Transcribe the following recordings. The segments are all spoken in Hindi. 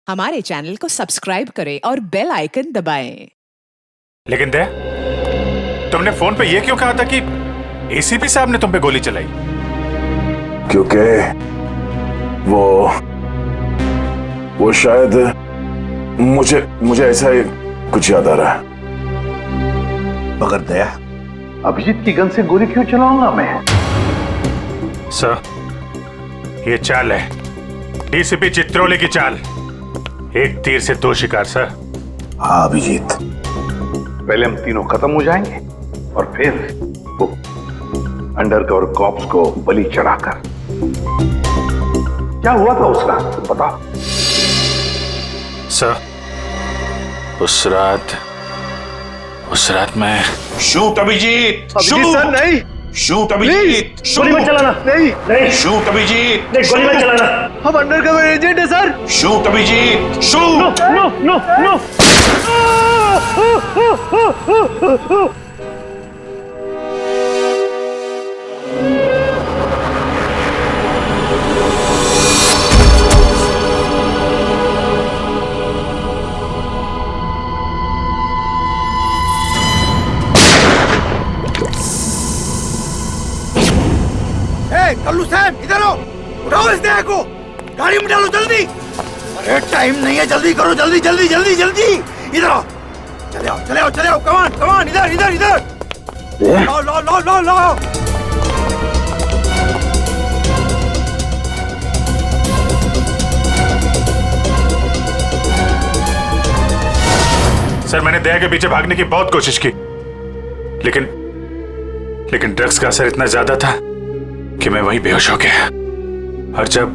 हमारे चैनल को सब्सक्राइब करें और बेल आइकन दबाएं। लेकिन दया, तुमने फोन पे ये क्यों कहा था कि एसीपी साहब ने तुम पे गोली चलाई? क्योंकि वो शायद मुझे ऐसा ही कुछ याद आ रहा है। मगर दया, अभिजीत की गन से गोली क्यों चलाऊंगा मैं? सर, ये चाल है डीसीपी चित्रोले की चाल। एक तीर से दो शिकार सर। हाँ अभिजीत, पहले हम तीनों खत्म हो जाएंगे और फिर वो अंडरकवर कॉप्स को बलि चढ़ाकर। क्या हुआ था उस रात बताओ। सर, उस रात मैं शूट अभिजीत, अभिजीत सर नहीं, शूट अभिजीत, गोली मत चलाना। नहीं नहीं शूट अभिजीत, नहीं, गोली मत चलाना। हम अंडरकवर एजेंट है sir. Shoot Abhijeet, no shoot. No no no. Kallu साहब इधर आओ, उठाओ इस देह को, गाड़ी में डालो जल्दी। अरे टाइम नहीं है, जल्दी करो, जल्दी जल्दी जल्दी जल्दी। इधर आओ, चले आओ चले आओ चले आओ, कमान कमान, इधर इधर इधर। लो लो लो लो लो। सर, मैंने दया के पीछे भागने की बहुत कोशिश की, लेकिन ड्रग्स का असर इतना ज्यादा था कि मैं वहीं बेहोश हो गया। और जब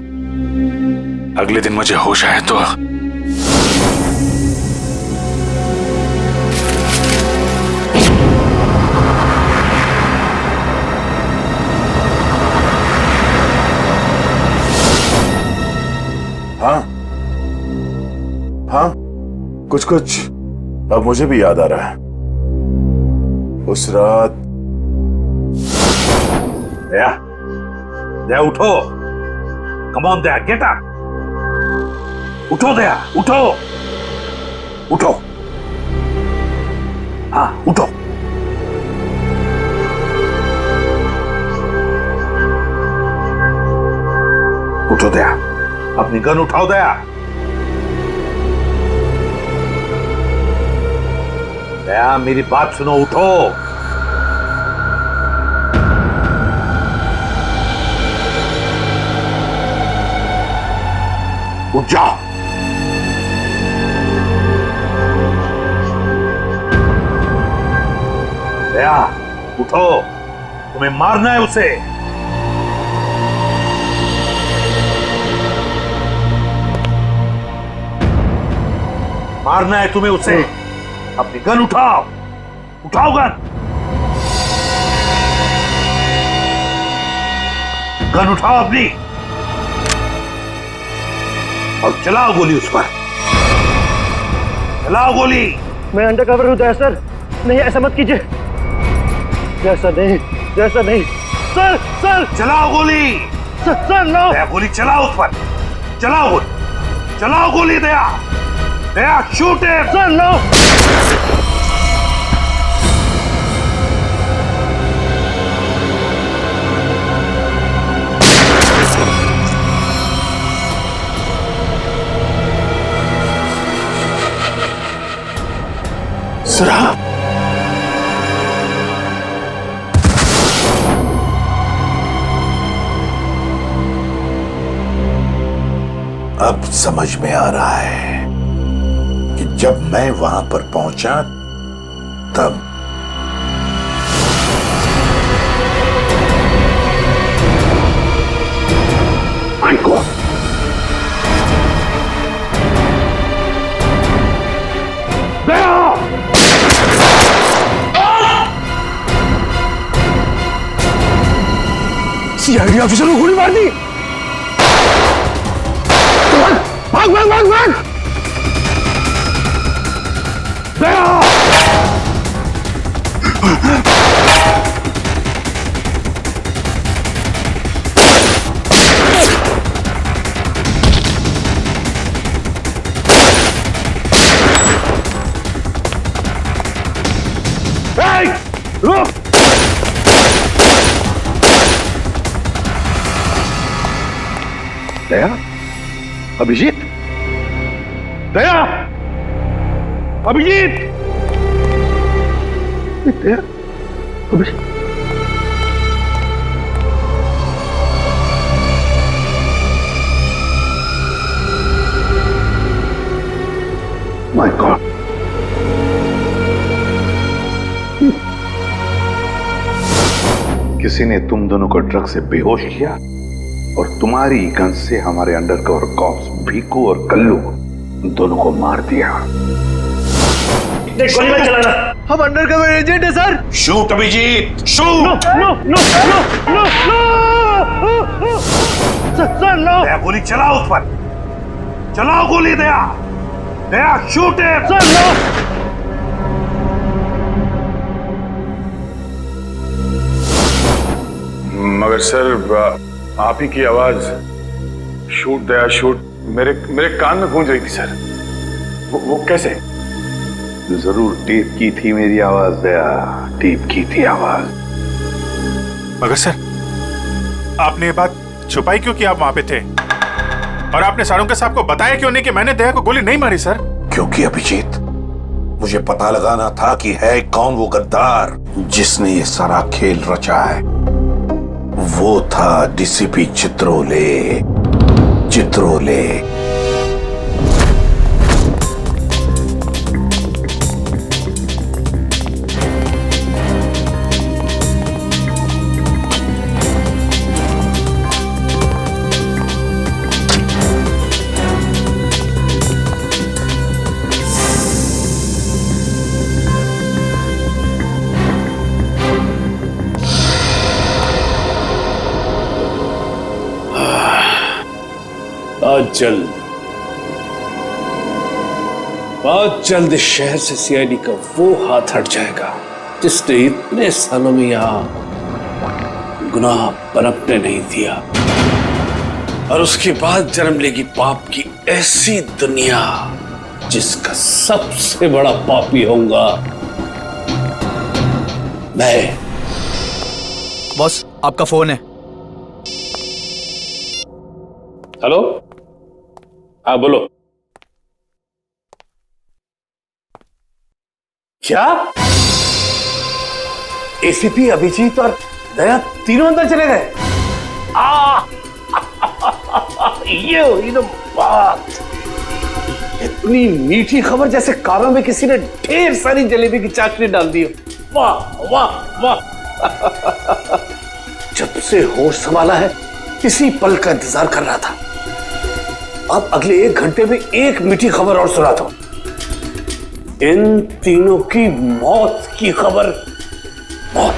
अगले दिन मुझे होश आया तो हाँ, कुछ अब मुझे भी याद आ रहा है। उस रात दया उठो, come on Daya, get up. उठो दया, उठो उठो, हाँ उठो। उठो दया, अपनी गन उठाओ दया। दया मेरी बात सुनो, उठो। उठ जाओ। दया उठो, तुम्हें मारना है उसे। मारना है तुम्हें उसे। अपनी गन उठाओ, उठाओ गन। गन उठाओ अपनी और चलाओ गोली उस पर। चलाओ गोली। मैं अंडरकवर हूँ दया सर, नहीं ऐसा मत कीजिए। जैसा नहीं, जैसा नहीं सर। सर चलाओ गोली। Sir no. दया गोली चलाओ उस पर, चलाओ गोली, चलाओ गोली। दया दया शूट है। Sir no. शराब। अब समझ में आ रहा है कि जब मैं वहां पर पहुंचा तब माइको सीआईडी ऑफिसर को गोली मार दी। भाग भाग भाग भाग। दया दया, अभिजीत, दया, अभिजीत, दया, अभिजीत। माय गॉड, किसी ने तुम दोनों को ड्रग से बेहोश किया और तुम्हारी गन से हमारे अंडरकवर कॉप्स भीकू और कल्लू दोनों को मार दिया। गोली मत चलाना। हम अंडरकवर एजेंट है sir. Shoot Abhijeet, shoot. No no no no no sir no. Daya, गोली चलाओ उस पर, चलाओ गोली। दया, दया, शूट है सर नो। मगर सर आप ही की आवाज शूट दया शूट मेरे कान में गूंज रही थी सर। वो कैसे? जरूर टेप की थी मेरी आवाज दया, टेप की थी आवाज। मगर सर, आपने ये बात छुपाई क्यों कि आप वहां पे थे? और आपने सारंग साहब को बताया क्यों नहीं कि मैंने दया को गोली नहीं मारी सर? क्योंकि अभिजीत, मुझे पता लगाना था कि है कौन वो गद्दार जिसने ये सारा खेल रचा है। वो था डीसीपी चित्रोले। चित्रोले बहुत जल्द इस शहर से सीआईडी का वो हाथ हट जाएगा जिसने इतने सालों में यहां गुनाह पनपने नहीं दिया, और उसके बाद जन्म लेगी पाप की ऐसी दुनिया जिसका सबसे बड़ा पापी होऊंगा मैं। बॉस, आपका फोन है। हेलो, हाँ बोलो। क्या एसीपी अभिजीत और दया तीनों अंदर चले गए? ये हुई ना बात। इतनी मीठी खबर जैसे कानों में किसी ने ढेर सारी जलेबी की चाशनी डाल दी। वाह वाह वाह। जब से होश संभाला है इसी पल का इंतजार कर रहा था। अब अगले 1 घंटे में एक मीठी खबर और सुनाता हूं। इन तीनों की मौत की खबर। मौत।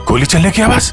गोली चलने की आवाज।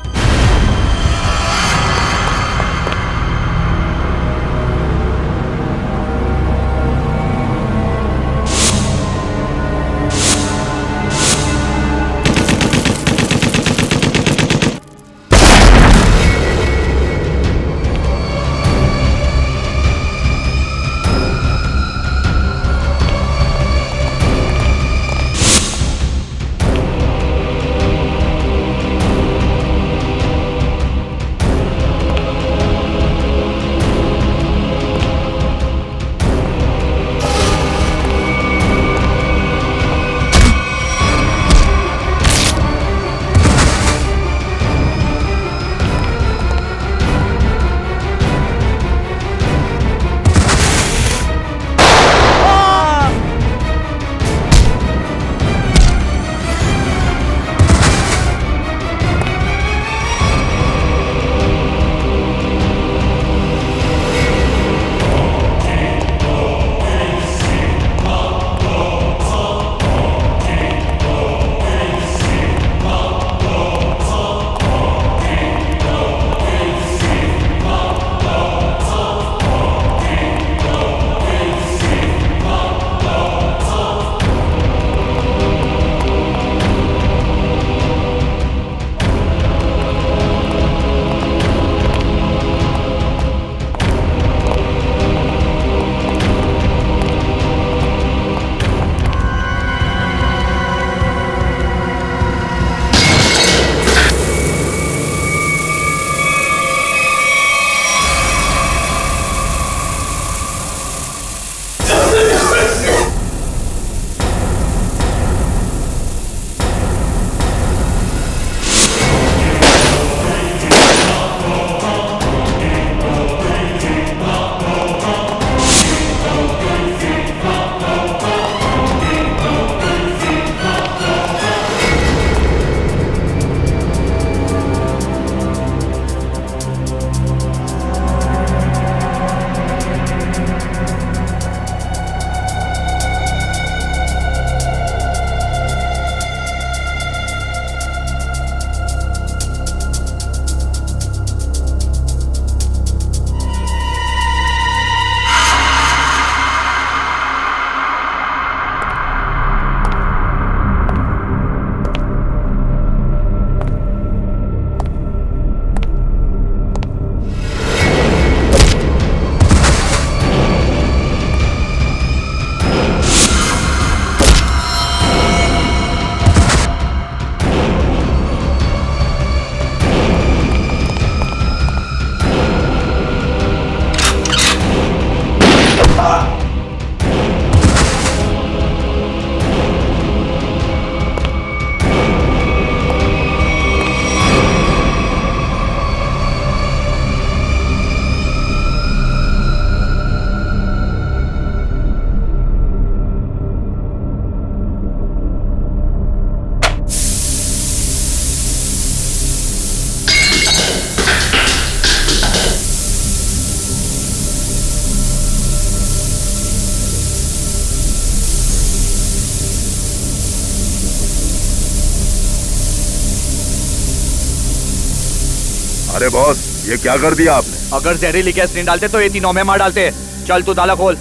अरे बॉस, ये क्या कर दिया आपने? अगर जहरीली गैस नहीं डालते तो ये तीनों में मार डालते। चल तू ताला खोल।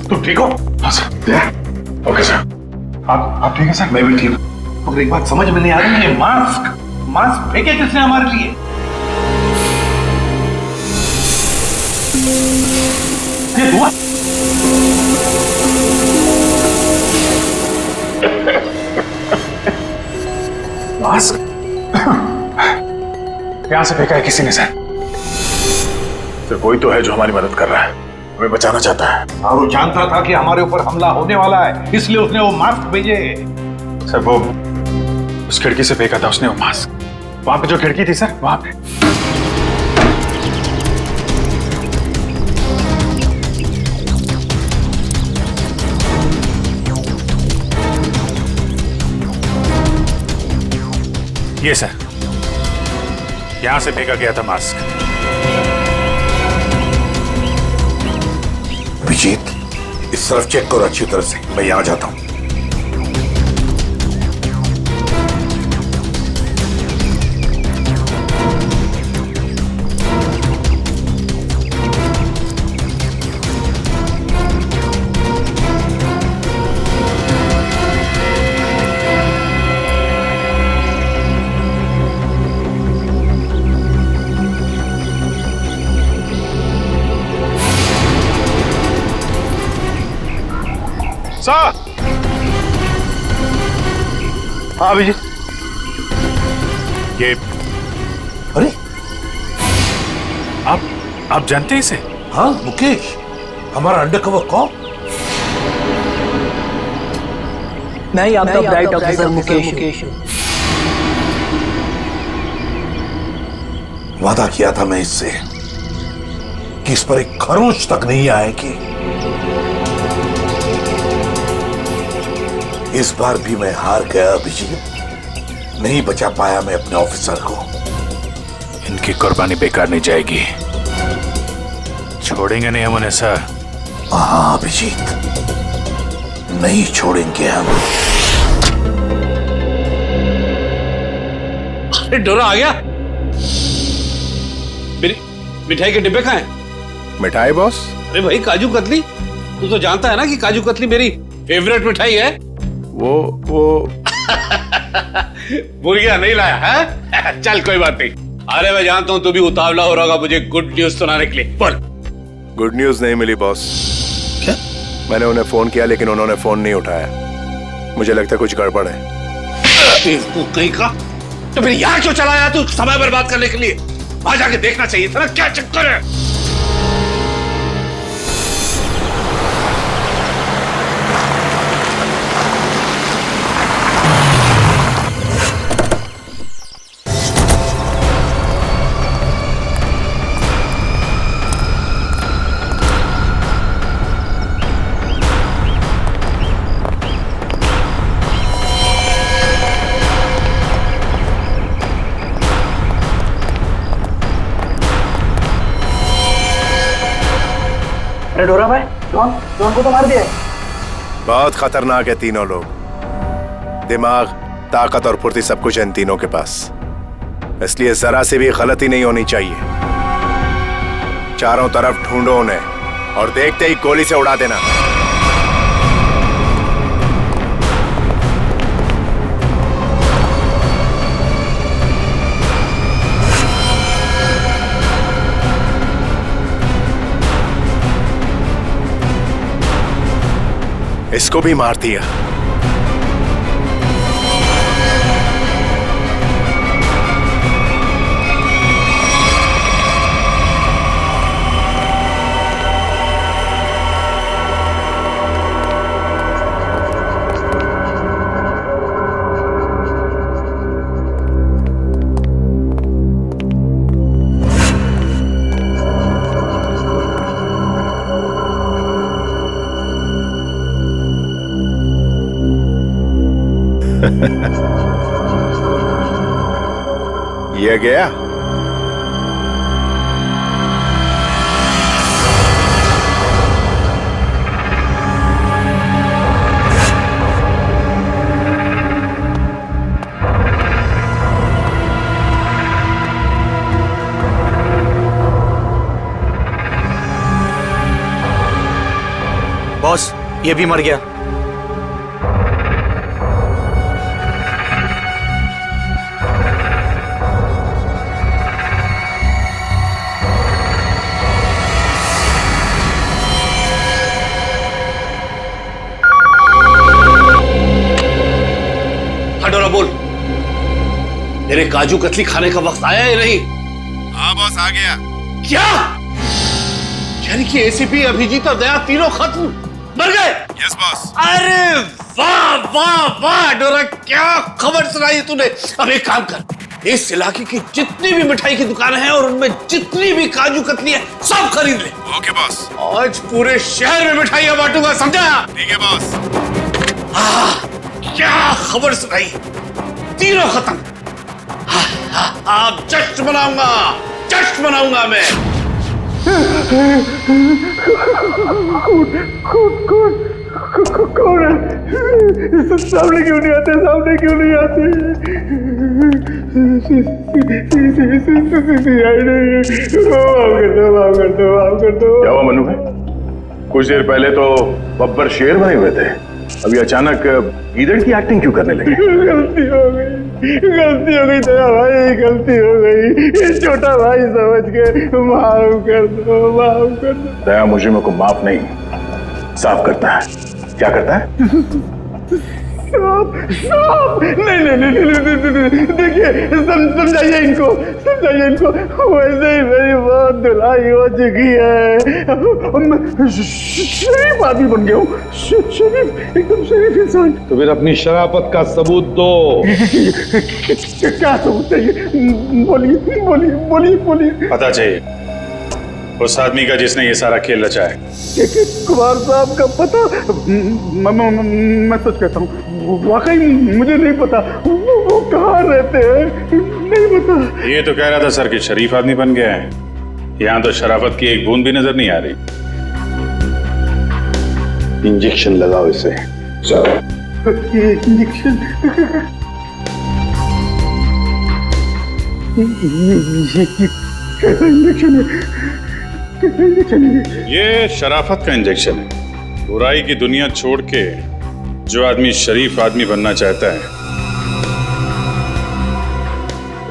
तुम ठीक हो? हाँ सर। Okay sir. आप ठीक है सर? मैं भी ठीक हूँ। मगर एक बात समझ में नहीं आ रही, ये मास्क फेंके किसने हमारे लिए? ये हुआ? मास्क यहां से फेंका है किसी ने सर। कोई तो है जो हमारी मदद कर रहा है, हमें बचाना चाहता है। और वो जानता था कि हमारे ऊपर हमला होने वाला है, इसलिए उसने वो मास्क भेजे। सर वो उस खिड़की से फेंका था उसने वो मास्क, वहां पे जो खिड़की थी सर, वहां पे। ये सर, यहां से फेंका गया था मास्क। अभिजीत, इस तरफ चेक करो अच्छी तरह से, मैं यहां जाता हूं। हाँ अभिजीत, ये अरे आप जानते हैं इसे? हाँ मुकेश, हमारा अंडरकवर कॉप। मैं ही आपका ब्राइट ऑफिसर मुकेश हूँ। वादा किया था मैं इससे कि इस पर एक खरोंच तक नहीं आएगी। इस बार भी मैं हार गया अभिजीत, नहीं बचा पाया मैं अपने ऑफिसर को। इनकी कुर्बानी बेकार नहीं जाएगी, छोड़ेंगे नहीं हम उन्हें सर। हाँ अभिजीत, नहीं छोड़ेंगे हम। अरे डोरा आ गया। मेरी मिठाई के डिब्बे कहाँ हैं? मिठाई बॉस? अरे भाई काजू कतली, तू तो जानता है ना कि काजू कतली मेरी फेवरेट मिठाई है। वो भूल गया, नहीं लाया है? चल कोई बात नहीं। अरे मैं जानता हूँ तू भी उतावला हो रहा होगा मुझे गुड न्यूज सुनाने के लिए। बोल। गुड न्यूज नहीं मिली बॉस। क्या? मैंने उन्हें फोन किया लेकिन उन्होंने फोन नहीं उठाया। मुझे लगता है कुछ गड़बड़ है। कहीं का तो फिर यहाँ क्यों चला आया तू समय बर्बाद करने के लिए? वहां जाके देखना चाहिए था ना क्या चक्कर है। अरे डोरा भाई, जॉन को तो मार दिया। बहुत खतरनाक है तीनों लोग। दिमाग, ताकत और फुर्ती सब कुछ है इन तीनों के पास, इसलिए जरा से भी गलती नहीं होनी चाहिए। चारों तरफ ढूंढो उन्हें और देखते ही गोली से उड़ा देना। इसको भी मार दिया। ये गया। बॉस, ये भी मर गया। डोरा बोल, मेरे काजू कतली खाने का वक्त आया या नहीं? हाँ बॉस, आ गया। क्या? यानी कि एसीपी, अभिजीत और दया तीनों खत्म, मर गए? Yes boss. अरे वाह वाह वाह डोरा, क्या खबर सुनाई तूने। अब एक काम कर, इस इलाके की जितनी भी मिठाई की दुकान है और उनमें जितनी भी काजू कतली है सब खरीद ले। Okay boss. आज पूरे शहर में मिठाइयां बांटूंगा, समझा? ठीक है बॉस। क्या खबर सुनाई, तीनों खत्म। अब जश्न मनाऊंगा, जश्न मनाऊंगा मैं। कौन है? सामने क्यों नहीं आते? सामने क्यों नहीं आते? माफ कर दो। क्या हुआ मनु भाई? कुछ देर पहले तो बब्बर शेर बने हुए थे, अभी अचानक गीदड़ की एक्टिंग क्यों करने लगे? गलती हो गई दया भाई, गलती हो गई। ये छोटा भाई समझ के माफ कर दो। दया मुझे को माफ नहीं, साफ करता है। क्या करता है? नहीं, देखिए समझाइए इनको। वैसे ही मेरी बहुत धुलाई हो चुकी है। मैं शरीफ आदमी बन गया हूँ, शरीफ, एकदम शरीफ इंसान। तो फिर अपनी शराफत का सबूत दो। क्या सबूत चाहिए? बोलिए। पता चाहिए उस आदमी का जिसने ये सारा खेल रचा है। कुमार साहब का पता? मैं सच कहता हूँ, वाकई मुझे नहीं पता। वो कहाँ रहते हैं नहीं पता। ये तो कह रहा था सर कि शरीफ आदमी बन गया है। यहाँ तो शराफत की एक बूंद भी नजर नहीं आ रही। इंजेक्शन लगाओ इसे। इंजेक्शन? कैसा इंजेक्शन है? कैसा इंजेक्शन है? ये शराफत का इंजेक्शन है। बुराई की दुनिया छोड़ के जो आदमी शरीफ आदमी बनना चाहता है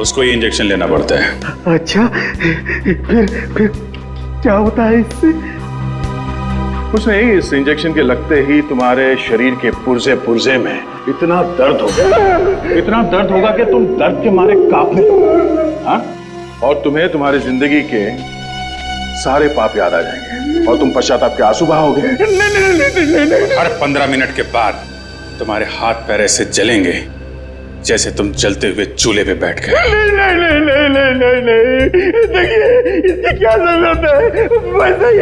उसको ये इंजेक्शन लेना पड़ता है। अच्छा, फिर क्या होता है इससे? कुछ नहीं, इस इंजेक्शन के लगते ही तुम्हारे शरीर के पुर्जे पुर्जे में इतना दर्द होगा कि तुम दर्द के मारे कांपने लगोगे। हाँ? और तुम्हें तुम्हारी जिंदगी के सारे पाप याद आ जाएंगे और तुम पश्चाताप के आंसू बहाओगे। हर 15 मिनट के बाद तुम्हारे हाथ पैर ऐसे जलेंगे जैसे तुम जलते हुए चूल्हे पे बैठ गए। नहीं, देखिए इसकी क्या जरूरत है? वैसे ही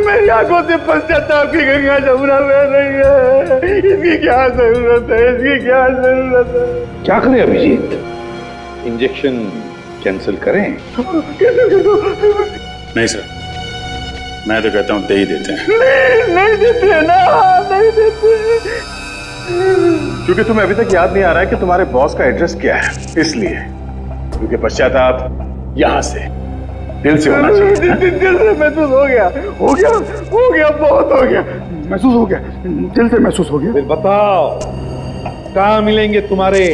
मेरी आंखों से पश्चाताप की गंगा जमुना बह रही है। इसकी क्या जरूरत है? इसकी क्या जरूरत है? क्या करें अभिजीत? इंजेक्शन कैंसिल करें? नहीं सर, मैं तो कहता हूँ दे ही देते हैं। नहीं देते ना, नहीं देते। क्योंकि तुम्हें अभी तक याद नहीं आ रहा है कि तुम्हारे बॉस का एड्रेस क्या है, इसलिए। क्योंकि पश्चाताप यहां से दिल से होना चाहिए। दिल से महसूस हो गया, बहुत हो गया, महसूस हो गया, दिल से महसूस हो गया। फिर बताओ कहाँ मिलेंगे तुम्हारे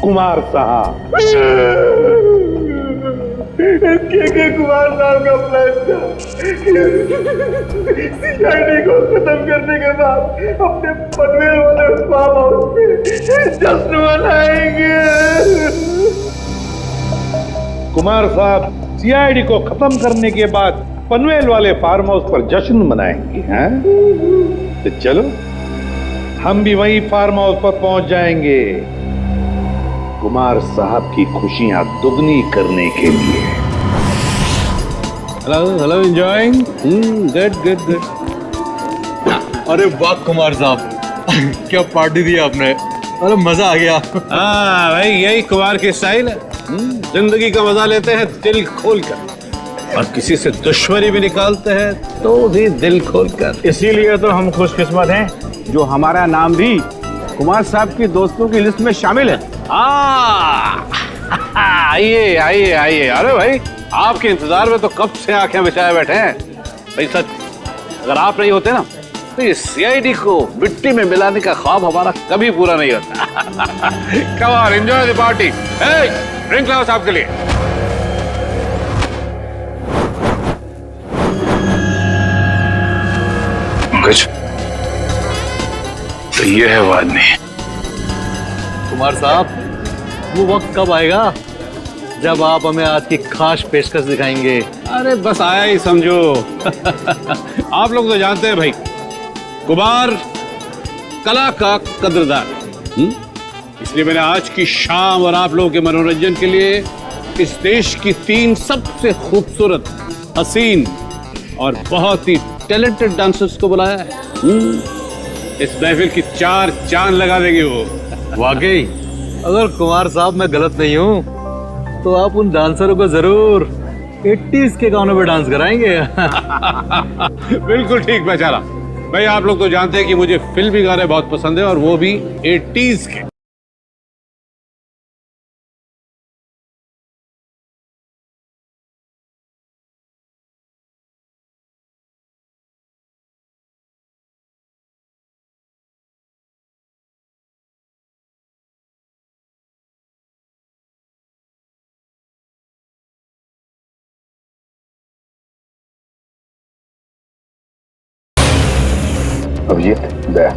कुमार साहब? के कुमार साहब का प्लान था सीआईडी को खत्म करने के बाद अपने पनवेल वाले फार्म हाउस पे जश्न मनाएंगे। कुमार साहब सीआईडी को खत्म करने के बाद पनवेल वाले फार्म हाउस पर जश्न मनाएंगे, हैं? तो चलो हम भी वही फार्म हाउस पर पहुंच जाएंगे कुमार साहब की खुशियां दुगनी करने के लिए। Hello enjoying? गुड। अरे वाह कुमार साहब, क्या पार्टी दी आपने। अरे मजा आ गया। हाँ भाई, यही कुमार की स्टाइल है। जिंदगी का मजा लेते हैं दिल खोल कर, और किसी से दुश्मनी भी निकालते हैं तो भी दिल खोल कर। इसीलिए तो हम खुशकिस्मत हैं जो हमारा नाम भी कुमार साहब की दोस्तों की लिस्ट में शामिल है। आइए। अरे भाई, आपके इंतजार में तो कब से आंखें बिछाए बैठे हैं। भाई सच, अगर आप नहीं होते ना तो ये सीआईडी को मिट्टी में मिलाने का ख्वाब हमारा कभी पूरा नहीं होता। Come on, enjoy the party. Drink लाओ साहब के लिए। कुछ तो ये है वो आदमी। कुमार साहब, वो वक्त कब आएगा जब आप हमें आज की खास पेशकश दिखाएंगे? अरे बस आया ही समझो। आप लोग तो जानते हैं भाई, कुमार कला का कदरदान। इसलिए मैंने आज की शाम और आप लोगों के मनोरंजन के लिए इस देश की 3 सबसे खूबसूरत, हसीन और बहुत ही टैलेंटेड डांसर्स को बुलाया है। इस महफिल की 4 चांद लगा देंगे वो। वाकई, अगर कुमार साहब मैं गलत नहीं हूँ तो आप उन डांसरों को जरूर 80s के गानों पे डांस कराएंगे। बिल्कुल ठीक पहचाना भाई। आप लोग तो जानते हैं कि मुझे फिल्मी गाने बहुत पसंद है, और वो भी 80s के। अभिजीत, दया,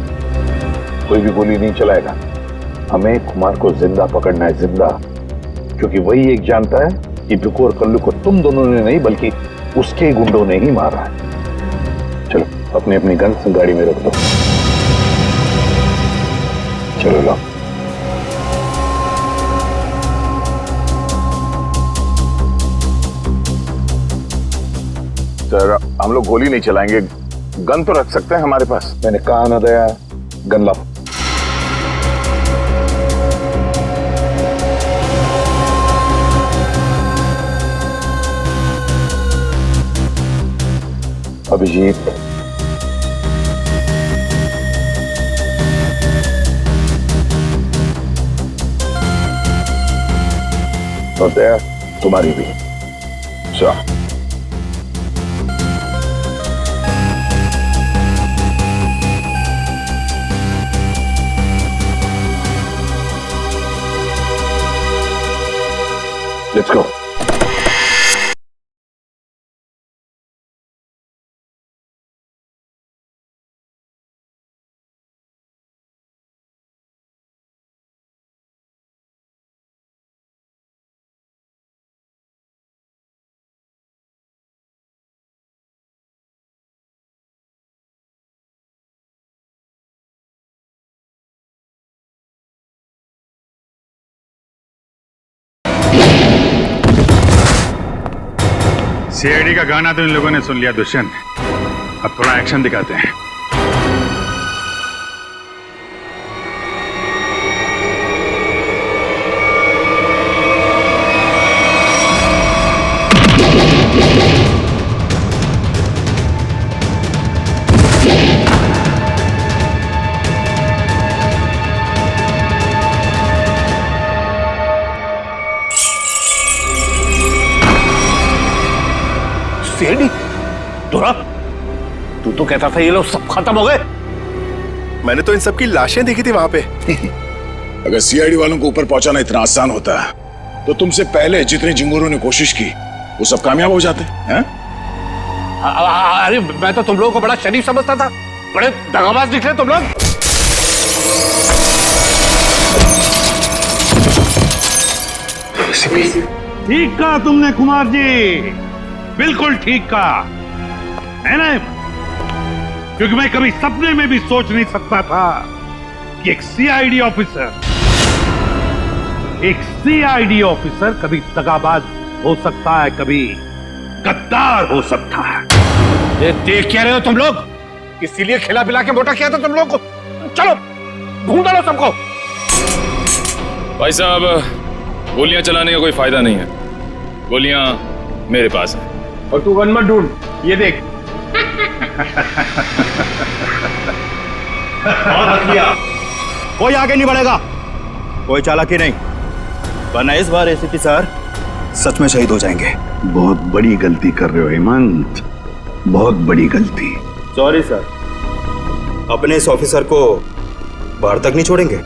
कोई भी गोली नहीं चलाएगा। हमें कुमार को जिंदा पकड़ना है, जिंदा। क्योंकि वही एक जानता है कि बिकू और कल्लू को तुम दोनों ने नहीं बल्कि उसके गुंडों ने ही मारा है। चलो अपनी अपनी गन्स गाड़ी में रख दो। चलो लो। सर, हम लोग गोली नहीं चलाएंगे, गन तो रख सकते हैं हमारे पास। मैंने कहा ना दया, गन लाओ। अभिजीत, और दया, तुम्हारी भी। चलो। Let's go. सीआईडी का गाना तो इन लोगों ने सुन लिया दुष्यंत, अब थोड़ा एक्शन दिखाते हैं। सीआईडी दोरा, तू तो कहता था ये लोग सब खत्म हो गए। मैंने तो इन सबकी लाशें देखी थी वहां पे। अगर सीआईडी वालों को ऊपर पहुंचाना इतना आसान होता तो तुमसे पहले जितने जिंगूरों ने कोशिश की वो सब कामयाब हो जाते हैं। अरे मैं तो तुम लोगों को बड़ा शरीफ समझता था, बड़े दगाबाज निकले तुम लोग। ठीक कहा तुमने कुमार जी, बिल्कुल ठीक कहा है ना, क्योंकि मैं कभी सपने में भी सोच नहीं सकता था कि एक सीआईडी ऑफिसर कभी दगाबाज हो सकता है, कभी गद्दार हो सकता है। ये देख क्या रहे हो तुम लोग, इसीलिए खिला पिला के मोटा किया था तुम लोग को। चलो ढूंढ लो सबको। भाई साहब, गोलियां चलाने का कोई फायदा नहीं है, गोलियां मेरे पास है। और तू गन मत ढूंढ, ये देख। कोई आगे नहीं बढ़ेगा, कोई चालाकी नहीं, वरना इस बार एसीपी सर सच में शहीद हो जाएंगे। बहुत बड़ी गलती कर रहे हो हेमंत, बहुत बड़ी गलती। सॉरी सर, अपने इस ऑफिसर को बाहर तक नहीं छोड़ेंगे।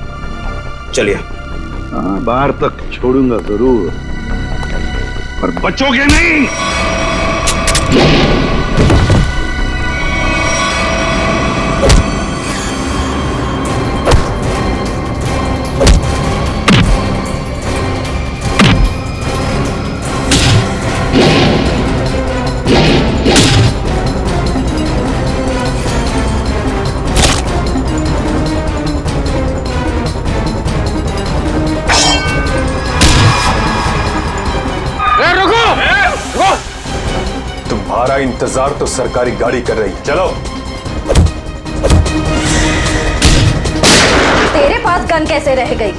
चलिए। हाँ, बाहर तक छोड़ूंगा जरूर, पर बचोगे नहीं। तुम्हारा इंतजार तो सरकारी गाड़ी कर रही है, चलो। तेरे पास गन कैसे रह गई?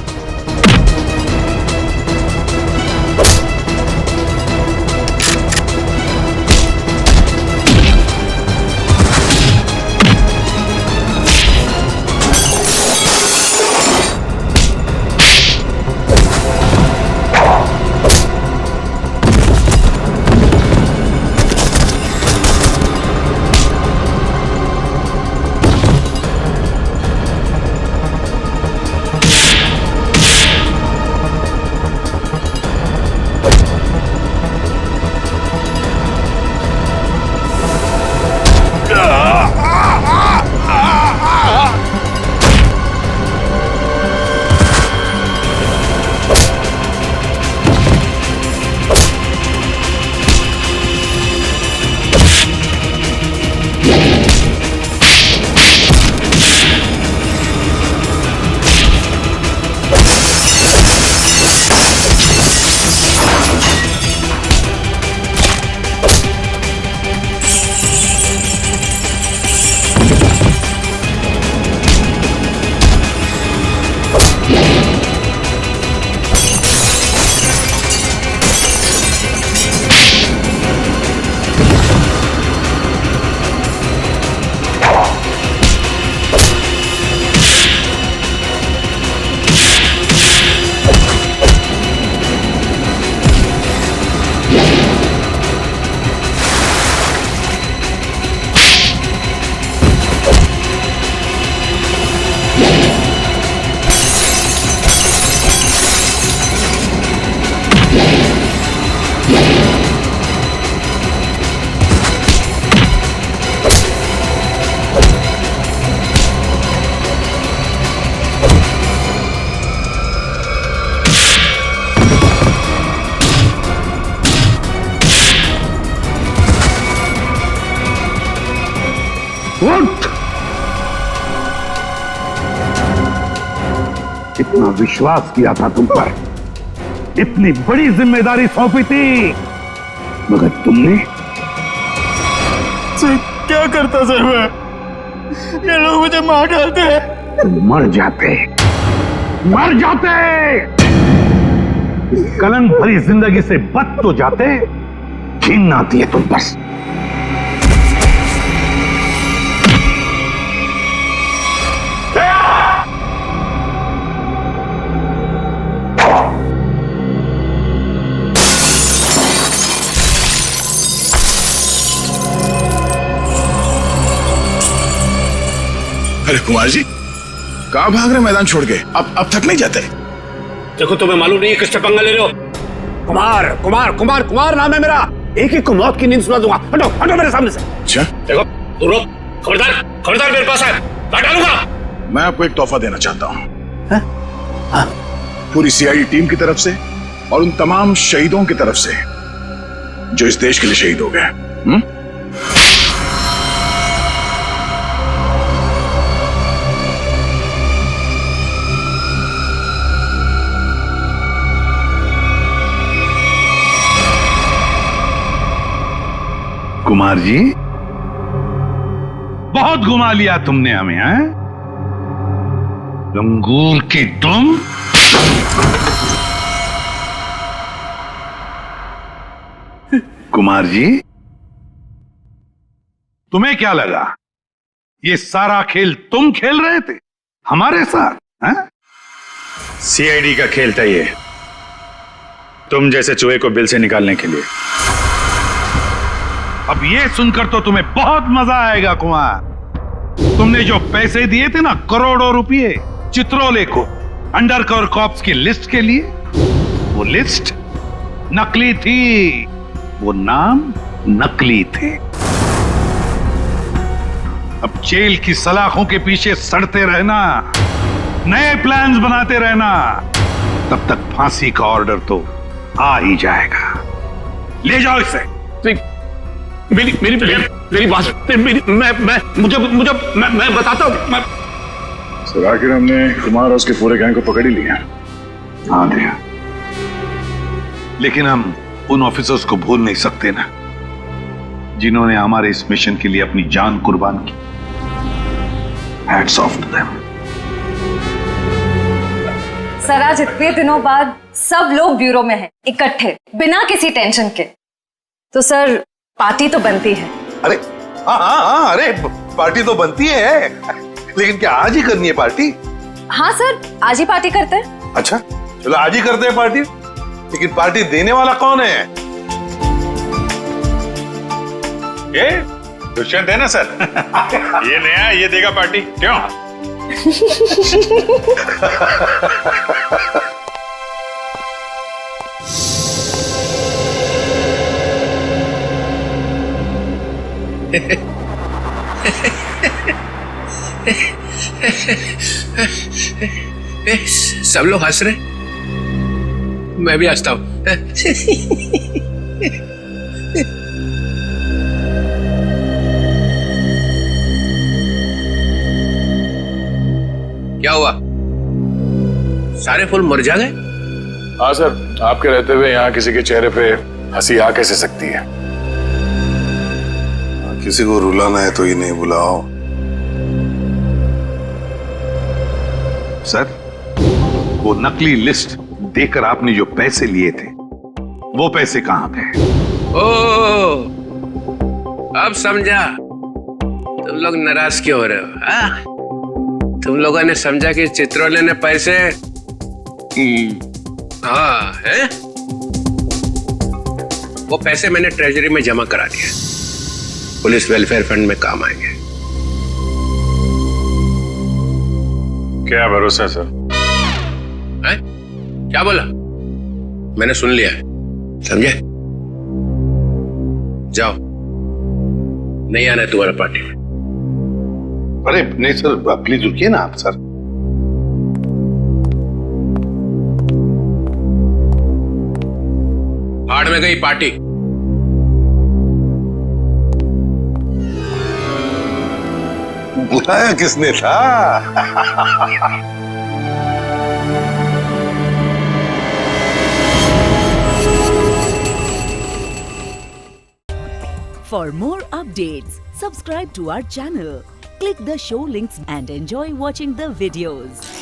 विश्वास किया था तुम पर, इतनी बड़ी जिम्मेदारी सौंपी थी, मगर तुमने। सर क्या करता सर मैं, ये लोग मुझे मार डालते हैं। तुम मर जाते, मर जाते, इस कलंक भरी जिंदगी से बच तो जाते। घिन आती है तुम पर। अरे कुमार जी, कहां भाग रहे मैदान छोड़ के? अब थक नहीं जाते? देखो, तुम्हें मालूम नहीं है किससे पंगा ले रहे हो? कुमार कुमार कुमार कुमार नाम है मेरा। एक एक को मौत की नींद सुला दूंगा। हटो हटो मेरे सामने से। अच्छा, देखो तू रोक, खबरदार खबरदार, मेरे पास है, काट डालूंगा। मैं आपको एक तोहफा देना चाहता हूं, पूरी सीआईडी टीम की तरफ से और उन तमाम शहीदों की तरफ से जो इस देश के लिए शहीद हो गए। कुमार जी, बहुत घुमा लिया तुमने हमें, हैं? लंगूर की तुम। कुमार जी, तुम्हें क्या लगा ये सारा खेल तुम खेल रहे थे हमारे साथ, हैं? सीआईडी का खेल था ये, तुम जैसे चूहे को बिल से निकालने के लिए। अब ये सुनकर तो तुम्हें बहुत मजा आएगा कुमार। तुमने जो पैसे दिए थे ना, करोड़ों रुपए चित्रोले को अंडरकवर कॉप्स की लिस्ट के लिए, वो लिस्ट नकली थी, वो नाम नकली थे। अब जेल की सलाखों के पीछे सड़ते रहना, नए प्लान्स बनाते रहना, तब तक फांसी का ऑर्डर तो आ ही जाएगा। ले जाओ इसे। मेरी मेरी मेरी बात, मैं बताता हूँ। सर आखिर हमने कुमार और उसके पूरे गैंग को पकड़ ही लिया। हाँ दिया, लेकिन हम उन ऑफिसर्स को भूल नहीं सकते ना, जिन्होंने हमारे इस मिशन के लिए अपनी जान कुर्बान की। Hats off to them. Sir आज इतने दिनों बाद सब लोग ब्यूरो में हैं, इकट्ठे, बिना किसी टेंशन के, तो सर पार्टी तो बनती है। अरे हाँ, अरे पार्टी तो बनती है, लेकिन क्या आज ही करनी है पार्टी? हाँ सर, आज ही पार्टी करते हैं। अच्छा चलो आज ही करते हैं पार्टी, लेकिन पार्टी देने वाला कौन है? ये दुष्यंत है ना सर। ये नया, ये देगा पार्टी, क्यों? सब लोग हंस रहे, मैं भी हंसता हूं। क्या हुआ, सारे फूल मुरझा गए? हाँ सर, आपके रहते हुए यहाँ किसी के चेहरे पे हंसी आ कैसे सकती है? किसी को रुलाना है तो इन्हें बुलाओ। सर, वो नकली लिस्ट देकर आपने जो पैसे लिए थे, वो पैसे कहां थे? ओ, अब समझा तुम लोग नाराज क्यों हो रहे हो? हाँ? तुम लोगों ने समझा कि चित्रोले ने पैसे, हाँ है, वो पैसे मैंने ट्रेजरी में जमा करा दिया, पुलिस वेलफेयर फंड में काम आएंगे। क्या भरोसा है सर? है? क्या बोला? मैंने सुन लिया, समझे? जाओ, नहीं आना है तुम्हारा पार्टी में। अरे नहीं सर, प्लीज रुकिए ना आप सर। भाड़ में गई पार्टी। बुलाया किसने था? For more updates, subscribe to our channel, click the show links and enjoy watching the videos.